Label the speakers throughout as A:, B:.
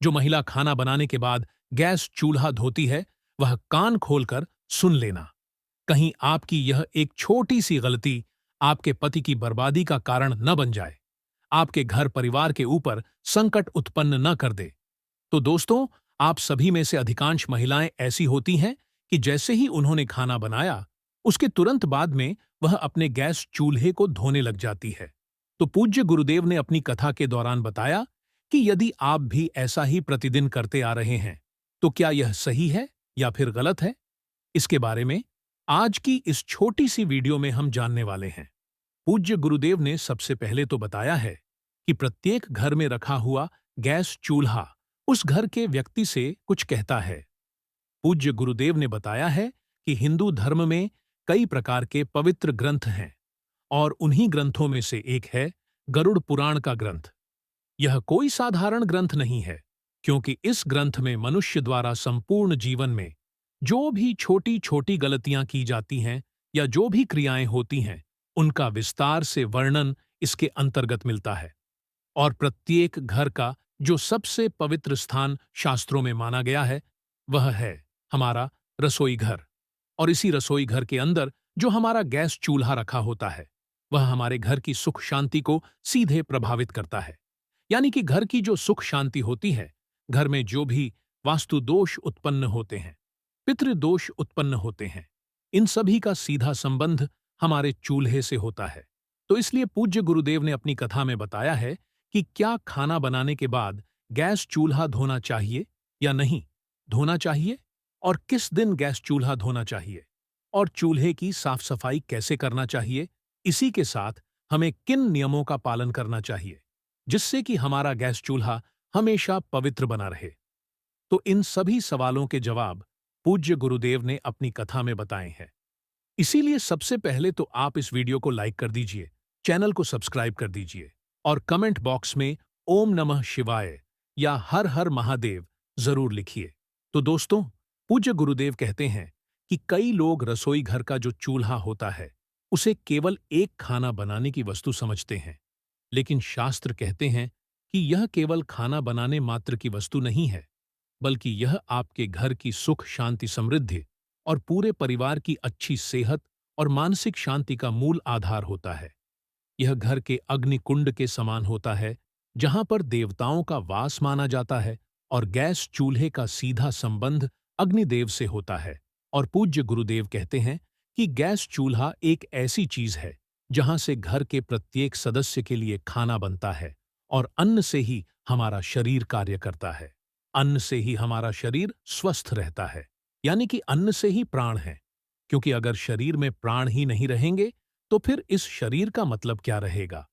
A: जो महिला खाना बनाने के बाद गैस चूल्हा धोती है, वह कान खोलकर सुन लेना। कहीं आपकी यह एक छोटी सी गलती आपके पति की बर्बादी का कारण न बन जाए, आपके घर परिवार के ऊपर संकट उत्पन्न न कर दे। तो दोस्तों, आप सभी में से अधिकांश महिलाएं ऐसी होती हैं कि जैसे ही उन्होंने खाना बनाया, उसके तुरंत बाद में वह अपने गैस चूल्हे को धोने लग जाती है। तो पूज्य गुरुदेव ने अपनी कथा के दौरान बताया कि यदि आप भी ऐसा ही प्रतिदिन करते आ रहे हैं, तो क्या यह सही है या फिर गलत है? इसके बारे में आज की इस छोटी सी वीडियो में हम जानने वाले हैं। पूज्य गुरुदेव ने सबसे पहले तो बताया है कि प्रत्येक घर में रखा हुआ गैस चूल्हा उस घर के व्यक्ति से कुछ कहता है। पूज्य गुरुदेव ने बताया है कि हिंदू धर्म में कई प्रकार के पवित्र ग्रंथ हैं और उन्हीं ग्रंथों में से एक है गरुड़ पुराण का ग्रंथ। यह कोई साधारण ग्रंथ नहीं है, क्योंकि इस ग्रंथ में मनुष्य द्वारा संपूर्ण जीवन में जो भी छोटी छोटी गलतियां की जाती हैं या जो भी क्रियाएं होती हैं, उनका विस्तार से वर्णन इसके अंतर्गत मिलता है। और प्रत्येक घर का जो सबसे पवित्र स्थान शास्त्रों में माना गया है, वह है हमारा रसोई घर। और इसी रसोई घर के अंदर जो हमारा गैस चूल्हा रखा होता है, वह हमारे घर की सुख शांति को सीधे प्रभावित करता है। यानी कि घर की जो सुख शांति होती है, घर में जो भी वास्तु दोष उत्पन्न होते हैं, पितृदोष उत्पन्न होते हैं, इन सभी का सीधा संबंध हमारे चूल्हे से होता है। तो इसलिए पूज्य गुरुदेव ने अपनी कथा में बताया है कि क्या खाना बनाने के बाद गैस चूल्हा धोना चाहिए या नहीं धोना चाहिए, और किस दिन गैस चूल्हा धोना चाहिए, और चूल्हे की साफ सफाई कैसे करना चाहिए। इसी के साथ हमें किन नियमों का पालन करना चाहिए जिससे कि हमारा गैस चूल्हा हमेशा पवित्र बना रहे। तो इन सभी सवालों के जवाब पूज्य गुरुदेव ने अपनी कथा में बताए हैं। इसीलिए सबसे पहले तो आप इस वीडियो को लाइक कर दीजिए, चैनल को सब्सक्राइब कर दीजिए और कमेंट बॉक्स में ओम नमः शिवाय या हर हर महादेव जरूर लिखिए। तो दोस्तों, पूज्य गुरुदेव कहते हैं कि कई लोग रसोई घर का जो चूल्हा होता है, उसे केवल एक खाना बनाने की वस्तु समझते हैं। लेकिन शास्त्र कहते हैं कि यह केवल खाना बनाने मात्र की वस्तु नहीं है, बल्कि यह आपके घर की सुख शांति समृद्धि और पूरे परिवार की अच्छी सेहत और मानसिक शांति का मूल आधार होता है। यह घर के अग्नि कुंड के समान होता है, जहां पर देवताओं का वास माना जाता है, और गैस चूल्हे का सीधा संबंध अग्निदेव से होता है। और पूज्य गुरुदेव कहते हैं कि गैस चूल्हा एक ऐसी चीज है जहां से घर के प्रत्येक सदस्य के लिए खाना बनता है, और अन्न से ही हमारा शरीर कार्य करता है। अन्न से ही हमारा शरीर स्वस्थ रहता है, यानी कि अन्न से ही प्राण है। क्योंकि अगर शरीर में प्राण ही नहीं रहेंगे, तो फिर इस शरीर का मतलब क्या रहेगा।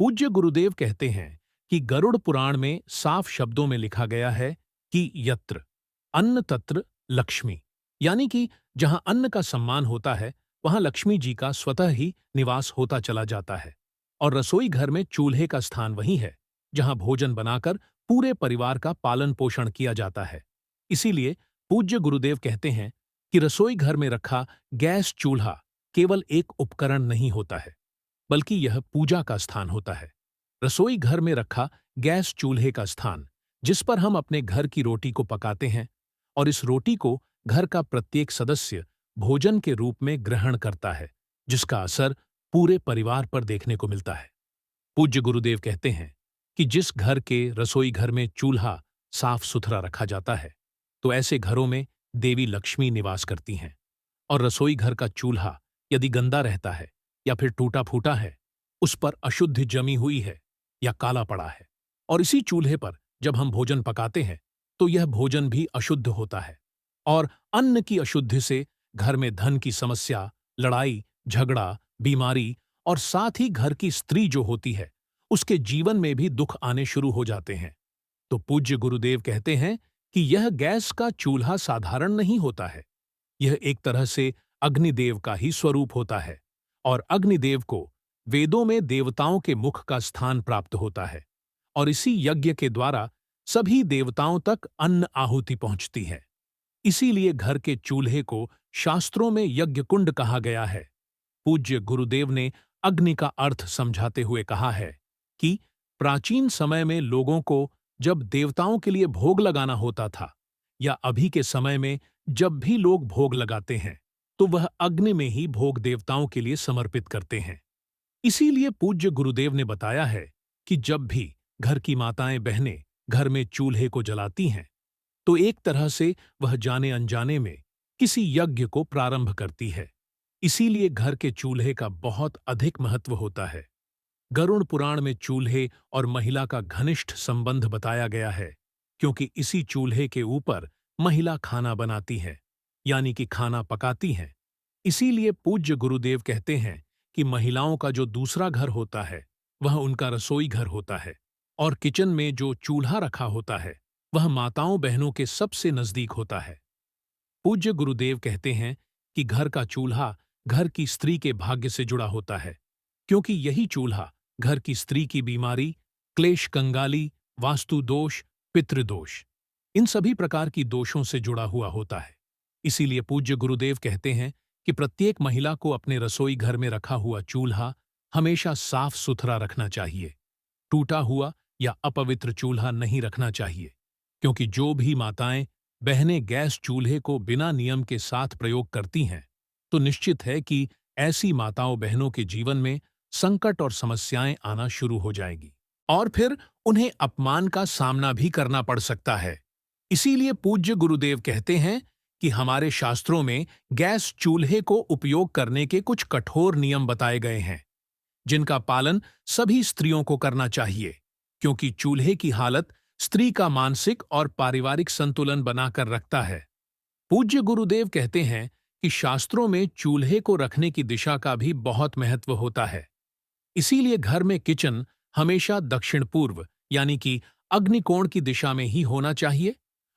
A: पूज्य गुरुदेव कहते हैं कि गरुड़ पुराण में साफ शब्दों में लिखा गया है कि यत्र अन्न तत्र लक्ष्मी, यानी कि जहां अन्न का सम्मान होता है, वहां लक्ष्मी जी का स्वतः ही निवास होता चला जाता है। और रसोई घर में चूल्हे का स्थान वही है जहां भोजन बनाकर पूरे परिवार का पालन पोषण किया जाता है। इसीलिए पूज्य गुरुदेव कहते हैं कि रसोई घर में रखा गैस चूल्हा केवल एक उपकरण नहीं होता है, बल्कि यह पूजा का स्थान होता है। रसोई घर में रखा गैस चूल्हे का स्थान, जिस पर हम अपने घर की रोटी को पकाते हैं, और इस रोटी को घर का प्रत्येक सदस्य भोजन के रूप में ग्रहण करता है, जिसका असर पूरे परिवार पर देखने को मिलता है। पूज्य गुरुदेव कहते हैं कि जिस घर के रसोई घर में चूल्हा साफ सुथरा रखा जाता है, तो ऐसे घरों में देवी लक्ष्मी निवास करती हैं। और रसोई घर का चूल्हा यदि गंदा रहता है या फिर टूटा फूटा है, उस पर अशुद्धि जमी हुई है या काला पड़ा है, और इसी चूल्हे पर जब हम भोजन पकाते हैं, तो यह भोजन भी अशुद्ध होता है। और अन्न की अशुद्धि से घर में धन की समस्या, लड़ाई झगड़ा, बीमारी, और साथ ही घर की स्त्री जो होती है, उसके जीवन में भी दुख आने शुरू हो जाते हैं। तो पूज्य गुरुदेव कहते हैं कि यह गैस का चूल्हा साधारण नहीं होता है। यह एक तरह से अग्निदेव का ही स्वरूप होता है, और अग्निदेव को वेदों में देवताओं के मुख का स्थान प्राप्त होता है, और इसी यज्ञ के द्वारा सभी देवताओं तक अन्न आहुति पहुंचती है। इसीलिए घर के चूल्हे को शास्त्रों में यज्ञ कुंड कहा गया है। पूज्य गुरुदेव ने अग्नि का अर्थ समझाते हुए कहा है कि प्राचीन समय में लोगों को जब देवताओं के लिए भोग लगाना होता था, या अभी के समय में जब भी लोग भोग लगाते हैं, तो वह अग्नि में ही भोग देवताओं के लिए समर्पित करते हैं। इसीलिए पूज्य गुरुदेव ने बताया है कि जब भी घर की माताएं बहनें घर में चूल्हे को जलाती हैं, तो एक तरह से वह जाने अनजाने में किसी यज्ञ को प्रारंभ करती है। इसीलिए घर के चूल्हे का बहुत अधिक महत्व होता है। गरुड़ पुराण में चूल्हे और महिला का घनिष्ठ संबंध बताया गया है, क्योंकि इसी चूल्हे के ऊपर महिला खाना बनाती है, यानी कि खाना पकाती हैं। इसीलिए पूज्य गुरुदेव कहते हैं कि महिलाओं का जो दूसरा घर होता है, वह उनका रसोई घर होता है, और किचन में जो चूल्हा रखा होता है, वह माताओं बहनों के सबसे नजदीक होता है। पूज्य गुरुदेव कहते हैं कि घर का चूल्हा घर की स्त्री के भाग्य से जुड़ा होता है, क्योंकि यही चूल्हा घर की स्त्री की बीमारी, क्लेश कंगाली, वास्तु दोष, पितृदोष, इन सभी प्रकार की दोषों से जुड़ा हुआ होता है। इसीलिए पूज्य गुरुदेव कहते हैं कि प्रत्येक महिला को अपने रसोई घर में रखा हुआ चूल्हा हमेशा साफ सुथरा रखना चाहिए। टूटा हुआ या अपवित्र चूल्हा नहीं रखना चाहिए, क्योंकि जो भी माताएं बहनें गैस चूल्हे को बिना नियम के साथ प्रयोग करती हैं, तो निश्चित है कि ऐसी माताओं बहनों के जीवन में संकट और समस्याएं आना शुरू हो जाएगी, और फिर उन्हें अपमान का सामना भी करना पड़ सकता है। इसीलिए पूज्य गुरुदेव कहते हैं कि हमारे शास्त्रों में गैस चूल्हे को उपयोग करने के कुछ कठोर नियम बताए गए हैं, जिनका पालन सभी स्त्रियों को करना चाहिए, क्योंकि चूल्हे की हालत स्त्री का मानसिक और पारिवारिक संतुलन बनाकर रखता है। पूज्य गुरुदेव कहते हैं कि शास्त्रों में चूल्हे को रखने की दिशा का भी बहुत महत्व होता है। इसीलिए घर में किचन हमेशा दक्षिण पूर्व, यानी कि अग्निकोण की दिशा में ही होना चाहिए,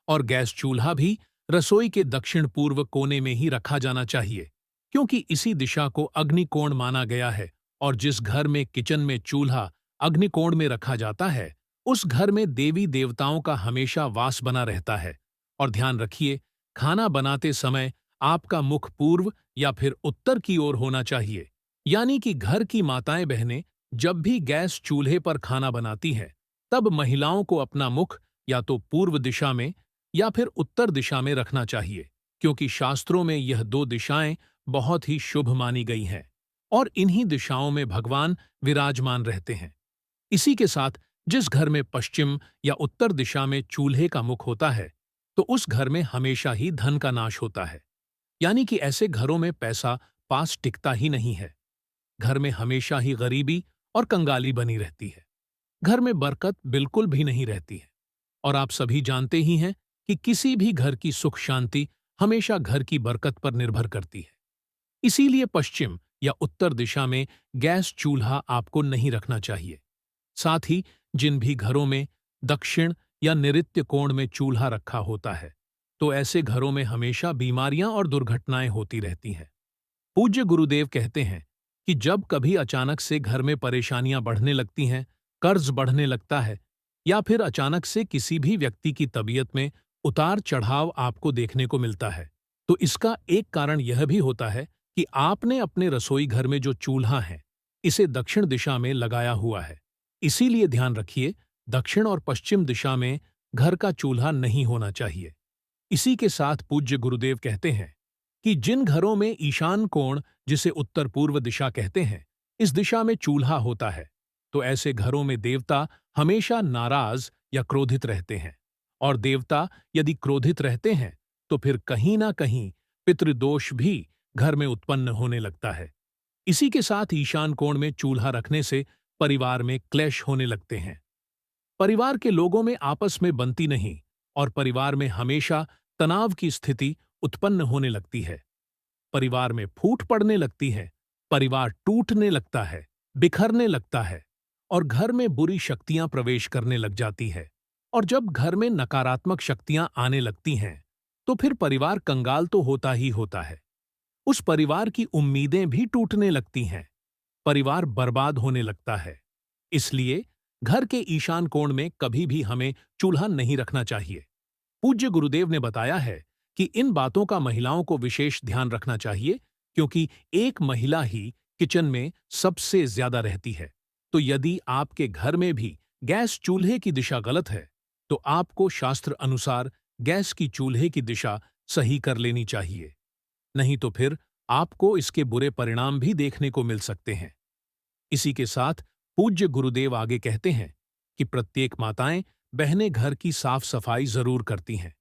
A: और गैस चूल्हा भी रसोई के दक्षिण पूर्व कोने में ही रखा जाना चाहिए, क्योंकि इसी दिशा को अग्निकोण माना गया है, और जिस घर में किचन में चूल्हा अग्निकोण में रखा जाता है, उस घर में देवी देवताओं का हमेशा वास बना रहता है। और ध्यान रखिए, खाना बनाते समय आपका मुख पूर्व या फिर उत्तर की ओर होना चाहिए, यानी कि घर की माताएं बहनें जब भी गैस चूल्हे पर खाना बनाती हैं, तब महिलाओं को अपना मुख या तो पूर्व दिशा में या फिर उत्तर दिशा में रखना चाहिए, क्योंकि शास्त्रों में यह दो दिशाएं बहुत ही शुभ मानी गई हैं, और इन्हीं दिशाओं में भगवान विराजमान रहते हैं। इसी के साथ जिस घर में पश्चिम या उत्तर दिशा में चूल्हे का मुख होता है, तो उस घर में हमेशा ही धन का नाश होता है, यानी कि ऐसे घरों में पैसा पास टिकता ही नहीं है। घर में हमेशा ही गरीबी और कंगाली बनी रहती है। घर में बरकत बिल्कुल भी नहीं रहती है। और आप सभी जानते ही हैं कि किसी भी घर की सुख शांति हमेशा घर की बरकत पर निर्भर करती है। इसीलिए पश्चिम या उत्तर दिशा में गैस चूल्हा आपको नहीं रखना चाहिए। साथ ही जिन भी घरों में दक्षिण या नैऋत्य कोण में चूल्हा रखा होता है, तो ऐसे घरों में हमेशा बीमारियां और दुर्घटनाएं होती रहती हैं। पूज्य गुरुदेव कहते हैं कि जब कभी अचानक से घर में परेशानियां बढ़ने लगती हैं, कर्ज बढ़ने लगता है, या फिर अचानक से किसी भी व्यक्ति की तबीयत में उतार चढ़ाव आपको देखने को मिलता है, तो इसका एक कारण यह भी होता है कि आपने अपने रसोई घर में जो चूल्हा है, इसे दक्षिण दिशा में लगाया हुआ है। इसीलिए ध्यान रखिए, दक्षिण और पश्चिम दिशा में घर का चूल्हा नहीं होना चाहिए। इसी के साथ पूज्य गुरुदेव कहते हैं कि जिन घरों में ईशान कोण, जिसे उत्तर पूर्व दिशा कहते हैं, इस दिशा में चूल्हा होता है, तो ऐसे घरों में देवता हमेशा नाराज या क्रोधित रहते हैं, और देवता यदि क्रोधित रहते हैं, तो फिर कहीं ना कहीं पितृदोष भी घर में उत्पन्न होने लगता है। इसी के साथ ईशान कोण में चूल्हा रखने से परिवार में क्लेश होने लगते हैं। परिवार के लोगों में आपस में बनती नहीं, और परिवार में हमेशा तनाव की स्थिति उत्पन्न होने लगती है। परिवार में फूट पड़ने लगती है, परिवार टूटने लगता है, बिखरने लगता है, और घर में बुरी शक्तियां प्रवेश करने लग जाती है। और जब घर में नकारात्मक शक्तियां आने लगती हैं, तो फिर परिवार कंगाल तो होता ही होता है। उस परिवार की उम्मीदें भी टूटने लगती हैं, परिवार बर्बाद होने लगता है। इसलिए घर के ईशान कोण में कभी भी हमें चूल्हा नहीं रखना चाहिए। पूज्य गुरुदेव ने बताया है कि इन बातों का महिलाओं को विशेष ध्यान रखना चाहिए, क्योंकि एक महिला ही किचन में सबसे ज्यादा रहती है। तो यदि आपके घर में भी गैस चूल्हे की दिशा गलत है, तो आपको शास्त्र अनुसार गैस की चूल्हे की दिशा सही कर लेनी चाहिए। नहीं तो फिर आपको इसके बुरे परिणाम भी देखने को मिल सकते हैं। इसी के साथ पूज्य गुरुदेव आगे कहते हैं कि प्रत्येक माताएं बहनें घर की साफ सफाई जरूर करती हैं,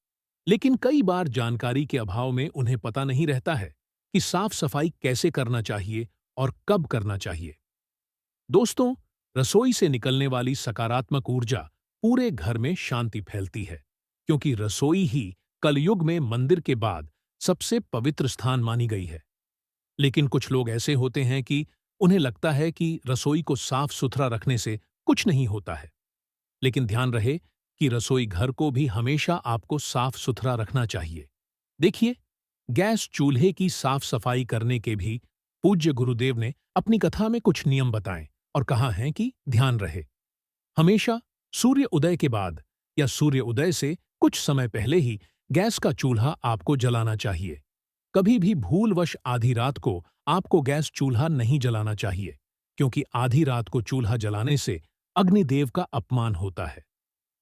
A: लेकिन कई बार जानकारी के अभाव में उन्हें पता नहीं रहता है कि साफ सफाई कैसे करना चाहिए और कब करना चाहिए। दोस्तों, रसोई से निकलने वाली सकारात्मक ऊर्जा पूरे घर में शांति फैलती है, क्योंकि रसोई ही कलयुग में मंदिर के बाद सबसे पवित्र स्थान मानी गई है। लेकिन कुछ लोग ऐसे होते हैं कि उन्हें लगता है कि रसोई को साफ सुथरा रखने से कुछ नहीं होता है। लेकिन ध्यान रहे कि रसोई घर को भी हमेशा आपको साफ सुथरा रखना चाहिए। देखिए, गैस चूल्हे की साफ सफाई करने के भी पूज्य गुरुदेव ने अपनी कथा में कुछ नियम बताएं और कहा है कि ध्यान रहे। हमेशा सूर्य उदय के बाद या सूर्य उदय से कुछ समय पहले ही गैस का चूल्हा आपको जलाना चाहिए। कभी भी भूलवश आधी रात को आपको गैस चूल्हा नहीं जलाना चाहिए, क्योंकि आधी रात को चूल्हा जलाने से अग्निदेव का अपमान होता है।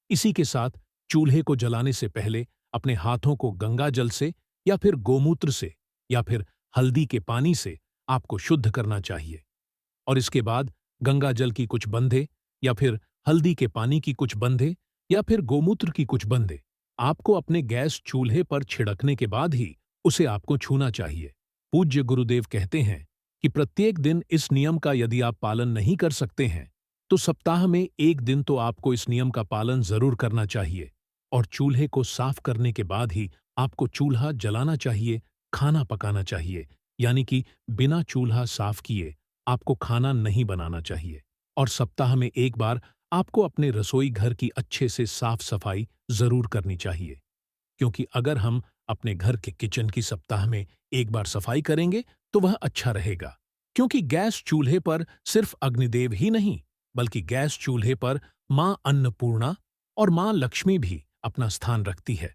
A: इसी के साथ चूल्हे को जलाने से पहले अपने हाथों को गंगा जल से या फिर गोमूत्र से या फिर हल्दी के पानी से आपको शुद्ध करना चाहिए। और इसके बाद गंगा जल की कुछ बंदे या फिर हल्दी के पानी की कुछ बंदे या फिर गोमूत्र की कुछ बंदे आपको अपने गैस चूल्हे पर छिड़कने के बाद ही उसे आपको छूना चाहिए। पूज्य गुरुदेव कहते हैं कि प्रत्येक दिन इस नियम का यदि आप पालन नहीं कर सकते हैं, तो सप्ताह में एक दिन तो आपको इस नियम का पालन जरूर करना चाहिए और चूल्हे को साफ करने के बाद ही आपको चूल्हा जलाना चाहिए, खाना पकाना चाहिए। यानी कि बिना चूल्हा साफ किए आपको खाना नहीं बनाना चाहिए। और सप्ताह में एक बार आपको अपने रसोई घर की अच्छे से साफ सफाई जरूर करनी चाहिए, क्योंकि अगर हम अपने घर के किचन की सप्ताह में एक बार सफाई करेंगे तो वह अच्छा रहेगा। क्योंकि गैस चूल्हे पर सिर्फ अग्निदेव ही नहीं, बल्कि गैस चूल्हे पर मां अन्नपूर्णा और मां लक्ष्मी भी अपना स्थान रखती है।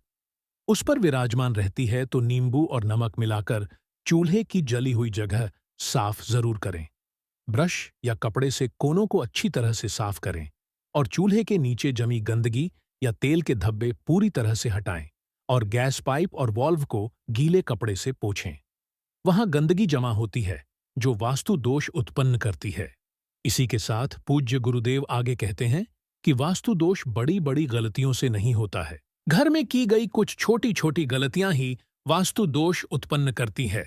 A: उस पर विराजमान रहती है, तो नींबू और नमक मिलाकर चूल्हे की जली हुई जगह साफ जरूर करें। ब्रश या कपड़े से कोनों को अच्छी तरह से साफ करें और चूल्हे के नीचे जमी गंदगी या तेल के धब्बे पूरी तरह से हटाएं और गैस पाइप और वाल्व को गीले कपड़े से पोंछें। वहां गंदगी जमा होती है जो वास्तु दोष उत्पन्न करती है। इसी के साथ पूज्य गुरुदेव आगे कहते हैं कि वास्तु दोष बड़ी बड़ी गलतियों से नहीं होता है। घर में की गई कुछ छोटी छोटी गलतियां ही वास्तु दोष उत्पन्न करती है।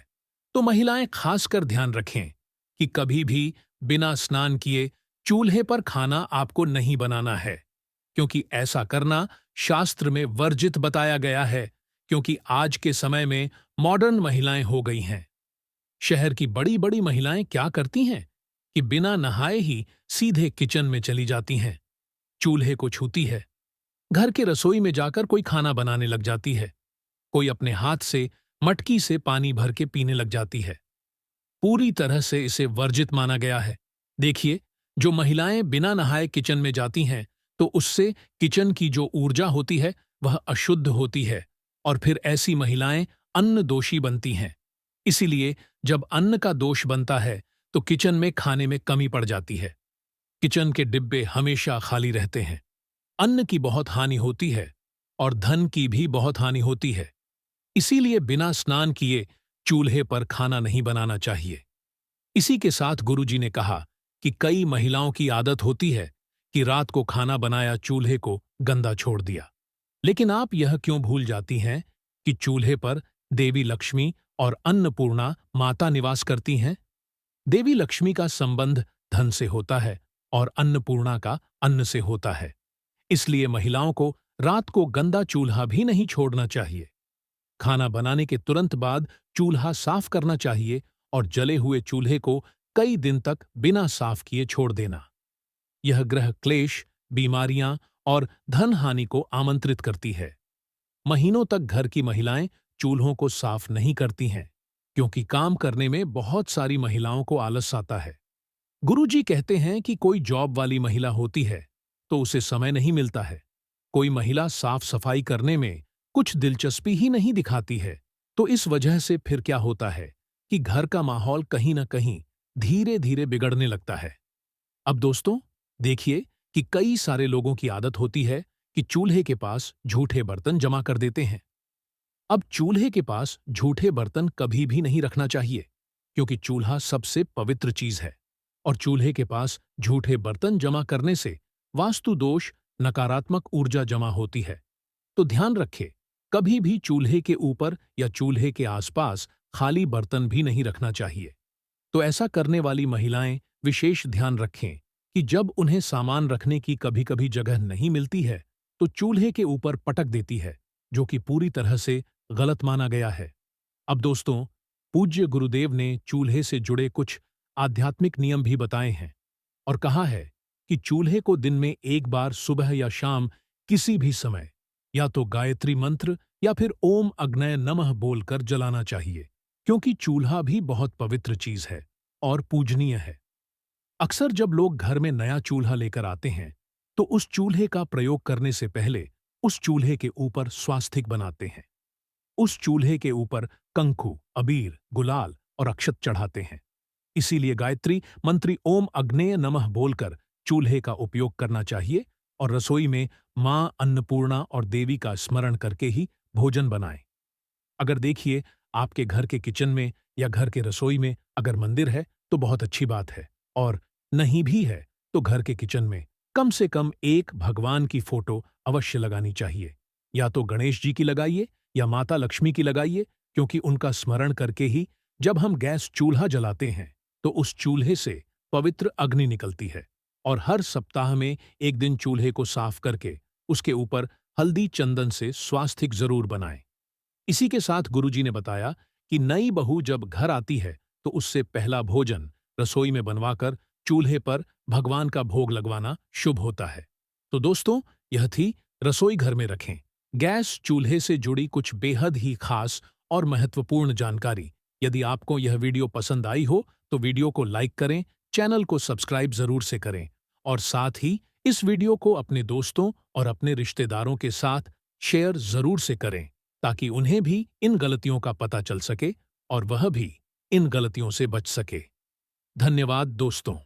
A: तो महिलाएं खासकर ध्यान रखें कि कभी भी बिना स्नान किए चूल्हे पर खाना आपको नहीं बनाना है, क्योंकि ऐसा करना शास्त्र में वर्जित बताया गया है। क्योंकि आज के समय में मॉडर्न महिलाएं हो गई हैं। शहर की बड़ी बड़ी महिलाएं क्या करती हैं कि बिना नहाए ही सीधे किचन में चली जाती हैं, चूल्हे को छूती है, घर के रसोई में जाकर कोई खाना बनाने लग जाती है, कोई अपने हाथ से मटकी से पानी भर के पीने लग जाती है। पूरी तरह से इसे वर्जित माना गया है। देखिए, जो महिलाएं बिना नहाए किचन में जाती हैं, तो उससे किचन की जो ऊर्जा होती है वह अशुद्ध होती है और फिर ऐसी महिलाएं अन्न दोषी बनती हैं। इसीलिए जब अन्न का दोष बनता है तो किचन में खाने में कमी पड़ जाती है। किचन के डिब्बे हमेशा खाली रहते हैं। अन्न की बहुत हानि होती है और धन की भी बहुत हानि होती है। इसीलिए बिना स्नान किए चूल्हे पर खाना नहीं बनाना चाहिए। इसी के साथ गुरुजी ने कहा कि कई महिलाओं की आदत होती है कि रात को खाना बनाया चूल्हे को गंदा छोड़ दिया। लेकिन आप यह क्यों भूल जाती हैं कि चूल्हे पर देवी लक्ष्मी और अन्नपूर्णा माता निवास करती हैं? देवी लक्ष्मी का संबंध धन से होता है और अन्नपूर्णा का अन्न से होता है। इसलिए महिलाओं को रात को गंदा चूल्हा भी नहीं छोड़ना चाहिए। खाना बनाने के तुरंत बाद चूल्हा साफ करना चाहिए और जले हुए चूल्हे को कई दिन तक बिना साफ किए छोड़ देना। यह ग्रह क्लेश, बीमारियां और धन हानि को आमंत्रित करती है। महीनों तक घर की महिलाएं चूल्हों को साफ नहीं करती हैं, क्योंकि काम करने में बहुत सारी महिलाओं को आलस आता है। गुरुजी कहते हैं कि कोई जॉब वाली महिला होती है तो उसे समय नहीं मिलता है। कोई महिला साफ सफाई करने में कुछ दिलचस्पी ही नहीं दिखाती है, तो इस वजह से फिर क्या होता है कि घर का माहौल कहीं न कहीं धीरे धीरे बिगड़ने लगता है। अब दोस्तों, देखिए कि कई सारे लोगों की आदत होती है कि चूल्हे के पास झूठे बर्तन जमा कर देते हैं। अब चूल्हे के पास झूठे बर्तन कभी भी नहीं रखना चाहिए, क्योंकि चूल्हा सबसे पवित्र चीज है और चूल्हे के पास झूठे बर्तन जमा करने से वास्तु दोष, नकारात्मक ऊर्जा जमा होती है। तो ध्यान रखें, कभी भी चूल्हे के ऊपर या चूल्हे के आसपास खाली बर्तन भी नहीं रखना चाहिए। तो ऐसा करने वाली महिलाएं विशेष ध्यान रखें कि जब उन्हें सामान रखने की कभी-कभी जगह नहीं मिलती है, तो चूल्हे के ऊपर पटक देती है, जो कि पूरी तरह से गलत माना गया है। अब दोस्तों, पूज्य गुरुदेव ने चूल्हे से जुड़े कुछ आध्यात्मिक नियम भी बताए हैं और कहा है कि चूल्हे को दिन में एक बार सुबह या शाम किसी भी समय या तो गायत्री मंत्र या फिर ओम अग्नय नमः बोलकर जलाना चाहिए, क्योंकि चूल्हा भी बहुत पवित्र चीज है और पूजनीय है। अक्सर जब लोग घर में नया चूल्हा लेकर आते हैं, तो उस चूल्हे का प्रयोग करने से पहले उस चूल्हे के ऊपर स्वास्तिक बनाते हैं। उस चूल्हे के ऊपर कंकु, अबीर, गुलाल और अक्षत चढ़ाते हैं। इसीलिए गायत्री मंत्री ओम अग्नेय नमः बोलकर चूल्हे का उपयोग करना चाहिए और रसोई में मां अन्नपूर्णा और देवी का स्मरण करके ही भोजन बनाएं। अगर देखिए, आपके घर के किचन में या घर के रसोई में अगर मंदिर है तो बहुत अच्छी बात है, और नहीं भी है तो घर के किचन में कम से कम एक भगवान की फोटो अवश्य लगानी चाहिए। या तो गणेश जी की लगाइए या माता लक्ष्मी की लगाइए, क्योंकि उनका स्मरण करके ही जब हम गैस चूल्हा जलाते हैं तो उस चूल्हे से पवित्र अग्नि निकलती है। और हर सप्ताह में एक दिन चूल्हे को साफ करके उसके ऊपर हल्दी चंदन से स्वास्तिक जरूर बनाएं। इसी के साथ गुरुजी ने बताया कि नई बहू जब घर आती है तो उससे पहला भोजन रसोई में बनवाकर चूल्हे पर भगवान का भोग लगवाना शुभ होता है। तो दोस्तों, यह थी रसोई घर में रखें गैस चूल्हे से जुड़ी कुछ बेहद ही खास और महत्वपूर्ण जानकारी। यदि आपको यह वीडियो पसंद आई हो तो वीडियो को लाइक करें, चैनल को सब्सक्राइब जरूर से करें और साथ ही इस वीडियो को अपने दोस्तों और अपने रिश्तेदारों के साथ शेयर जरूर से करें, ताकि उन्हें भी इन गलतियों का पता चल सके और वह भी इन गलतियों से बच सके। धन्यवाद दोस्तों।